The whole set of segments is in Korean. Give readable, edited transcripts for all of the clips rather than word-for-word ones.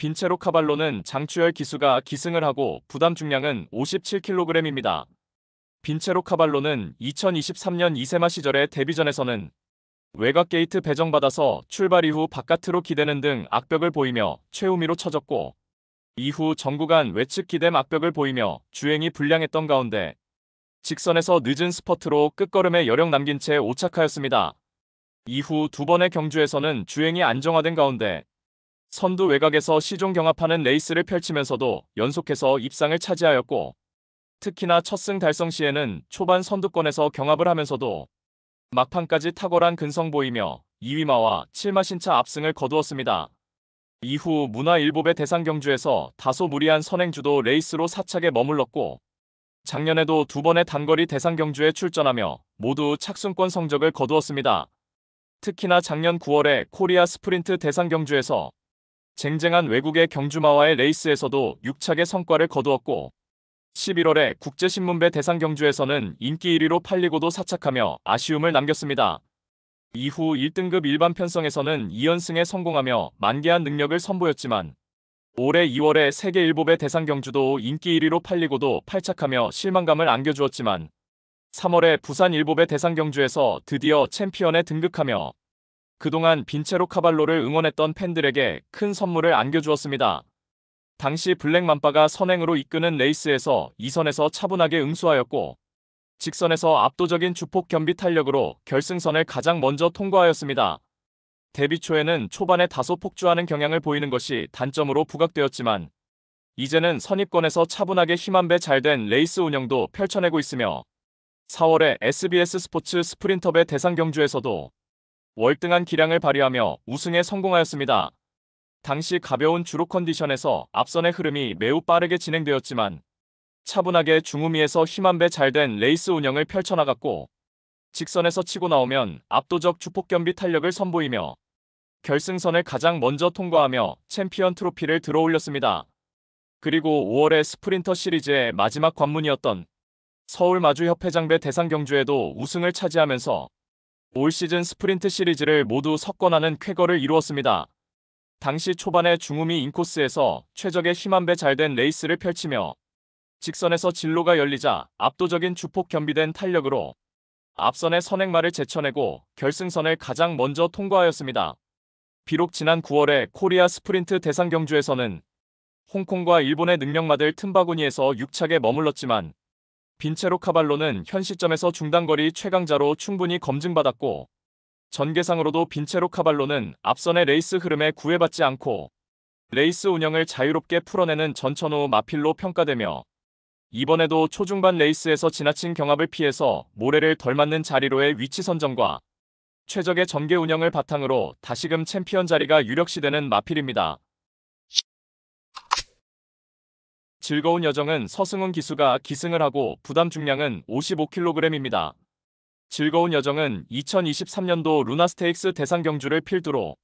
빈체로 카발로는 장추열 기수가 기승을 하고 부담 중량은 57kg입니다. 빈체로 카발로는 2023년 이세마 시절의 데뷔전에서는 외곽 게이트 배정받아서 출발 이후 바깥으로 기대는 등 악벽을 보이며 최우미로 쳐졌고, 이후 정구간 외측 기댐 악벽을 보이며 주행이 불량했던 가운데 직선에서 늦은 스퍼트로 끝걸음에 여력 남긴 채 오착하였습니다. 이후 두 번의 경주에서는 주행이 안정화된 가운데 선두 외곽에서 시종 경합하는 레이스를 펼치면서도 연속해서 입상을 차지하였고, 특히나 첫 승 달성 시에는 초반 선두권에서 경합을 하면서도 막판까지 탁월한 근성 보이며 2위마와 7마 신차 압승을 거두었습니다. 이후 문화일보배 대상 경주에서 다소 무리한 선행주도 레이스로 사착에 머물렀고, 작년에도 두 번의 단거리 대상 경주에 출전하며 모두 착순권 성적을 거두었습니다. 특히나 작년 9월에 코리아 스프린트 대상 경주에서 쟁쟁한 외국의 경주마와의 레이스에서도 6착의 성과를 거두었고, 11월에 국제신문배 대상 경주에서는 인기 1위로 팔리고도 사착하며 아쉬움을 남겼습니다. 이후 1등급 일반 편성에서는 2연승에 성공하며 만개한 능력을 선보였지만 올해 2월에 세계 일보배 대상 경주도 인기 1위로 팔리고도 팔착하며 실망감을 안겨주었지만 3월에 부산 일보배 대상 경주에서 드디어 챔피언에 등극하며 그동안 빈체로 카발로를 응원했던 팬들에게 큰 선물을 안겨주었습니다. 당시 블랙맘바가 선행으로 이끄는 레이스에서 2선에서 차분하게 응수하였고, 직선에서 압도적인 주폭 겸비 탄력으로 결승선을 가장 먼저 통과하였습니다. 데뷔 초에는 초반에 다소 폭주하는 경향을 보이는 것이 단점으로 부각되었지만 이제는 선입권에서 차분하게 힘안배 잘된 레이스 운영도 펼쳐내고 있으며 4월에 SBS 스포츠 스프린터배 대상 경주에서도 월등한 기량을 발휘하며 우승에 성공하였습니다. 당시 가벼운 주로 컨디션에서 앞선의 흐름이 매우 빠르게 진행되었지만 차분하게 중후미에서 힘안배 잘된 레이스 운영을 펼쳐나갔고, 직선에서 치고 나오면 압도적 주폭 겸비 탄력을 선보이며 결승선을 가장 먼저 통과하며 챔피언 트로피를 들어올렸습니다. 그리고 5월의 스프린터 시리즈의 마지막 관문이었던 서울 마주협회장배 대상 경주에도 우승을 차지하면서 올 시즌 스프린트 시리즈를 모두 석권하는 쾌거를 이루었습니다. 당시 초반의 중후미 인코스에서 최적의 힘안배 잘된 레이스를 펼치며 직선에서 진로가 열리자 압도적인 주폭 겸비된 탄력으로 앞선의 선행마를 제쳐내고 결승선을 가장 먼저 통과하였습니다. 비록 지난 9월에 코리아 스프린트 대상 경주에서는 홍콩과 일본의 능력마들 틈바구니에서 6착에 머물렀지만 빈체로 카발로는 현 시점에서 중단거리 최강자로 충분히 검증받았고, 전개상으로도 빈체로 카발로는 앞선의 레이스 흐름에 구애받지 않고 레이스 운영을 자유롭게 풀어내는 전천후 마필로 평가되며 이번에도 초중반 레이스에서 지나친 경합을 피해서 모래를 덜 맞는 자리로의 위치 선정과 최적의 전개 운영을 바탕으로 다시금 챔피언 자리가 유력시되는 마필입니다. 즐거운 여정은 서승훈 기수가 기승을 하고 부담 중량은 55kg입니다. 즐거운 여정은 2023년도 루나스테이크스 대상 경주를 필두로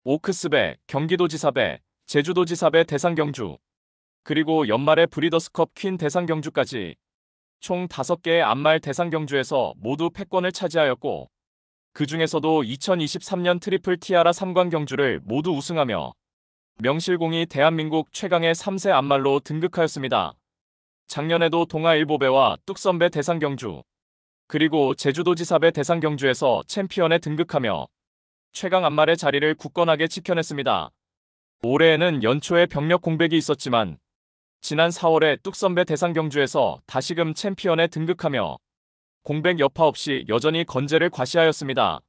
오크스배, 경기도지사배, 제주도지사배 대상 경주, 그리고 연말의 브리더스컵 퀸 대상 경주까지 총 5개의 암말 대상 경주에서 모두 패권을 차지하였고, 그 중에서도 2023년 트리플 티아라 3관 경주를 모두 우승하며 명실공히 대한민국 최강의 3세 암말로 등극하였습니다. 작년에도 동아일보배와 뚝섬배 대상 경주, 그리고 제주도지사배 대상 경주에서 챔피언에 등극하며 최강 암말의 자리를 굳건하게 지켜냈습니다. 올해에는 연초에 병력 공백이 있었지만 지난 4월에 뚝섬배 대상 경주에서 다시금 챔피언에 등극하며 공백 여파 없이 여전히 건재를 과시하였습니다.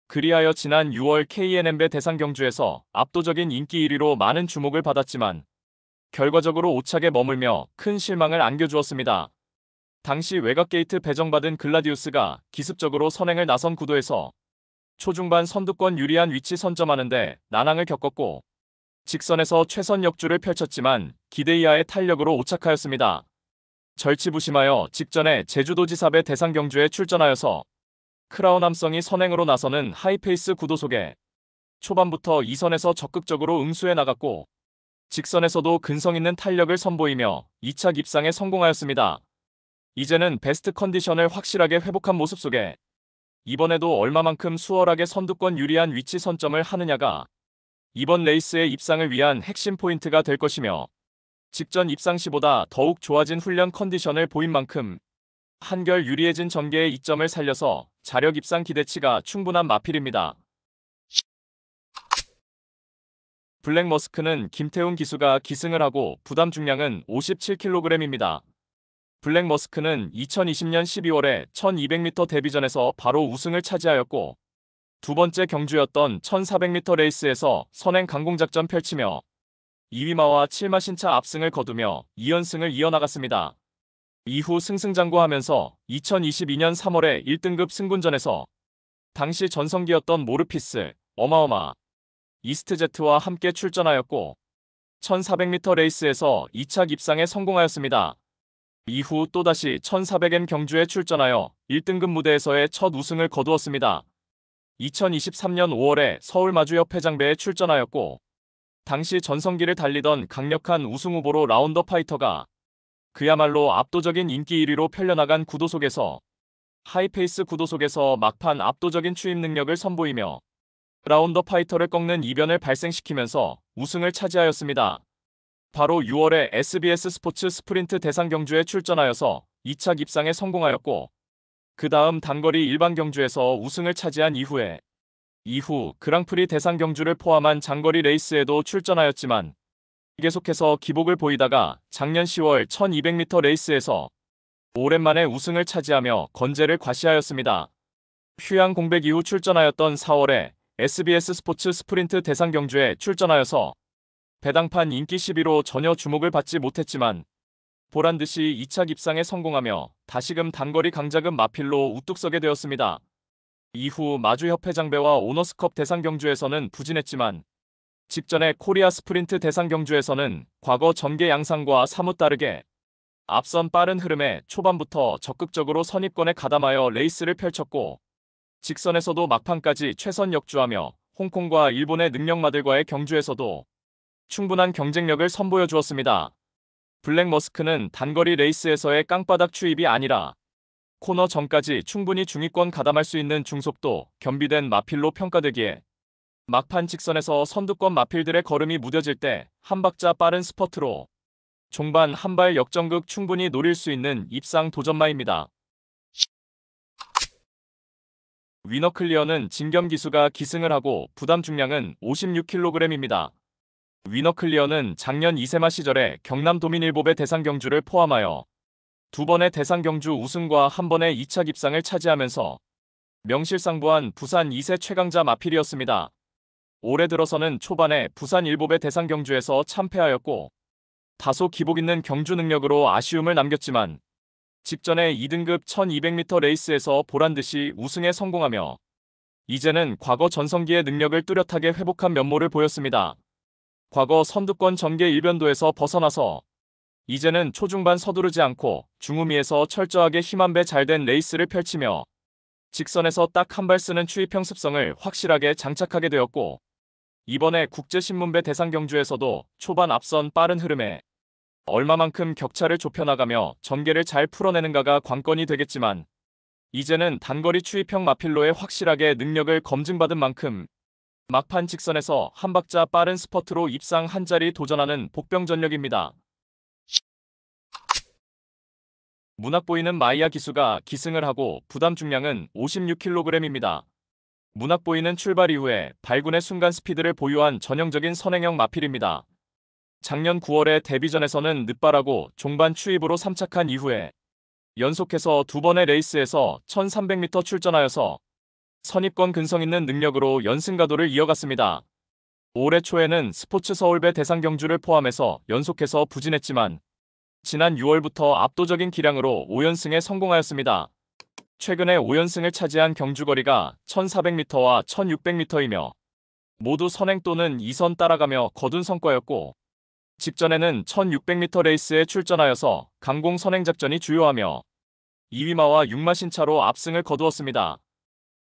그리하여 지난 6월 KNM배 대상 경주에서 압도적인 인기 1위로 많은 주목을 받았지만 결과적으로 5착에 머물며 큰 실망을 안겨주었습니다. 당시 외곽 게이트 배정받은 글라디우스가 기습적으로 선행을 나선 구도에서 초중반 선두권 유리한 위치 선점하는데 난항을 겪었고, 직선에서 최선 역주를 펼쳤지만 기대 이하의 탄력으로 오착하였습니다. 절치부심하여 직전에 제주도지사배 대상 경주에 출전하여서 크라운 함성이 선행으로 나서는 하이페이스 구도 속에 초반부터 2선에서 적극적으로 응수해 나갔고, 직선에서도 근성 있는 탄력을 선보이며 2착 입상에 성공하였습니다. 이제는 베스트 컨디션을 확실하게 회복한 모습 속에 이번에도 얼마만큼 수월하게 선두권 유리한 위치 선점을 하느냐가 이번 레이스의 입상을 위한 핵심 포인트가 될 것이며 직전 입상 시보다 더욱 좋아진 훈련 컨디션을 보인 만큼 한결 유리해진 전개의 이점을 살려서 자력 입상 기대치가 충분한 마필입니다. 블랙 머스크는 김태훈 기수가 기승을 하고 부담 중량은 57kg입니다. 블랙 머스크는 2020년 12월에 1200m 데뷔전에서 바로 우승을 차지하였고 두 번째 경주였던 1400m 레이스에서 선행 강공작전 펼치며 2위마와 7마 신차 압승을 거두며 2연승을 이어나갔습니다. 이후 승승장구하면서 2022년 3월에 1등급 승군전에서 당시 전성기였던 모르피스, 어마어마, 이스트제트와 함께 출전하였고 1400m 레이스에서 2차 입상에 성공하였습니다. 이후 또다시 1400m 경주에 출전하여 1등급 무대에서의 첫 우승을 거두었습니다. 2023년 5월에 서울마주협회장배에 출전하였고 당시 전성기를 달리던 강력한 우승 후보로 라운더 파이터가 그야말로 압도적인 인기 1위로 편려나간 구도 속에서 하이페이스 구도 속에서 막판 압도적인 추임 능력을 선보이며 라운더 파이터를 꺾는 이변을 발생시키면서 우승을 차지하였습니다. 바로 6월에 SBS 스포츠 스프린트 대상 경주에 출전하여서 2차 입상에 성공하였고 그 다음 단거리 일반 경주에서 우승을 차지한 이후 그랑프리 대상 경주를 포함한 장거리 레이스에도 출전하였지만 계속해서 기복을 보이다가 작년 10월 1200m 레이스에서 오랜만에 우승을 차지하며 건재를 과시하였습니다. 휴양 공백 이후 출전하였던 4월에 SBS 스포츠 스프린트 대상 경주에 출전하여서 배당판 인기 10위로 전혀 주목을 받지 못했지만 보란듯이 2차 입상에 성공하며 다시금 단거리 강자급 마필로 우뚝 서게 되었습니다. 이후 마주협회장배와 오너스컵 대상 경주에서는 부진했지만 직전에 코리아 스프린트 대상 경주에서는 과거 전개 양상과 사뭇 다르게 앞선 빠른 흐름에 초반부터 적극적으로 선입권에 가담하여 레이스를 펼쳤고 직선에서도 막판까지 최선 역주하며 홍콩과 일본의 능력마들과의 경주에서도 충분한 경쟁력을 선보여 주었습니다. 블랙 머스크는 단거리 레이스에서의 깡바닥 추입이 아니라 코너 전까지 충분히 중위권 가담할 수 있는 중속도 겸비된 마필로 평가되기에 막판 직선에서 선두권 마필들의 걸음이 무뎌질 때 한 박자 빠른 스퍼트로 종반 한발 역전극 충분히 노릴 수 있는 입상 도전마입니다. 위너클리어는 진겸 기수가 기승을 하고 부담 중량은 56kg입니다. 위너클리어는 작년 이세마 시절에 경남 도민일보배 대상 경주를 포함하여 두 번의 대상 경주 우승과 한 번의 2차 입상을 차지하면서 명실상부한 부산 2세 최강자 마필이었습니다. 올해 들어서는 초반에 부산 일보배 대상 경주에서 참패하였고 다소 기복 있는 경주 능력으로 아쉬움을 남겼지만 직전에 2등급 1200m 레이스에서 보란듯이 우승에 성공하며 이제는 과거 전성기의 능력을 뚜렷하게 회복한 면모를 보였습니다. 과거 선두권 전개 일변도에서 벗어나서 이제는 초중반 서두르지 않고 중후미에서 철저하게 힘한배 잘된 레이스를 펼치며 직선에서 딱 한 발 쓰는 추이평 습성을 확실하게 장착하게 되었고 이번에 국제신문배 대상 경주에서도 초반 앞선 빠른 흐름에 얼마만큼 격차를 좁혀나가며 전개를 잘 풀어내는가가 관건이 되겠지만 이제는 단거리 추이평 마필로에 확실하게 능력을 검증받은 만큼 막판 직선에서 한 박자 빠른 스퍼트로 입상 한 자리 도전하는 복병전력입니다. 문학보이는 마이야 기수가 기승을 하고 부담 중량은 56kg입니다. 문학보이는 출발 이후에 발군의 순간 스피드를 보유한 전형적인 선행형 마필입니다. 작년 9월에 데뷔전에서는 늦발하고 종반 추입으로 3착한 이후에 연속해서 두 번의 레이스에서 1300m 출전하여서 선입권 근성 있는 능력으로 연승가도를 이어갔습니다. 올해 초에는 스포츠 서울배 대상 경주를 포함해서 연속해서 부진했지만 지난 6월부터 압도적인 기량으로 5연승에 성공하였습니다. 최근에 5연승을 차지한 경주거리가 1400m와 1600m이며 모두 선행 또는 2선 따라가며 거둔 성과였고 직전에는 1600m 레이스에 출전하여서 강공 선행 작전이 주요하며 2위마와 6마 신차로 압승을 거두었습니다.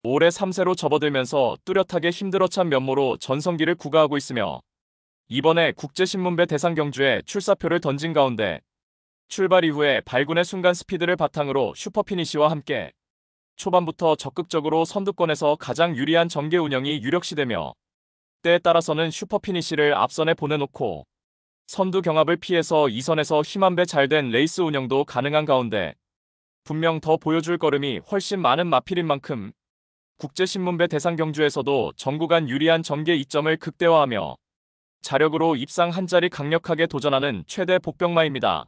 올해 3세로 접어들면서 뚜렷하게 힘들어찬 면모로 전성기를 구가하고 있으며 이번에 국제신문배 대상 경주에 출사표를 던진 가운데 출발 이후에 발군의 순간 스피드를 바탕으로 슈퍼피니시와 함께 초반부터 적극적으로 선두권에서 가장 유리한 전개 운영이 유력시되며 때에 따라서는 슈퍼피니시를 앞선에 보내놓고 선두 경합을 피해서 2선에서 힘한배 잘된 레이스 운영도 가능한 가운데 분명 더 보여줄 걸음이 훨씬 많은 마필인 만큼 국제신문배 대상 경주에서도 정구간 유리한 전개 이점을 극대화하며 자력으로 입상 한 자리 강력하게 도전하는 최대 복병마입니다.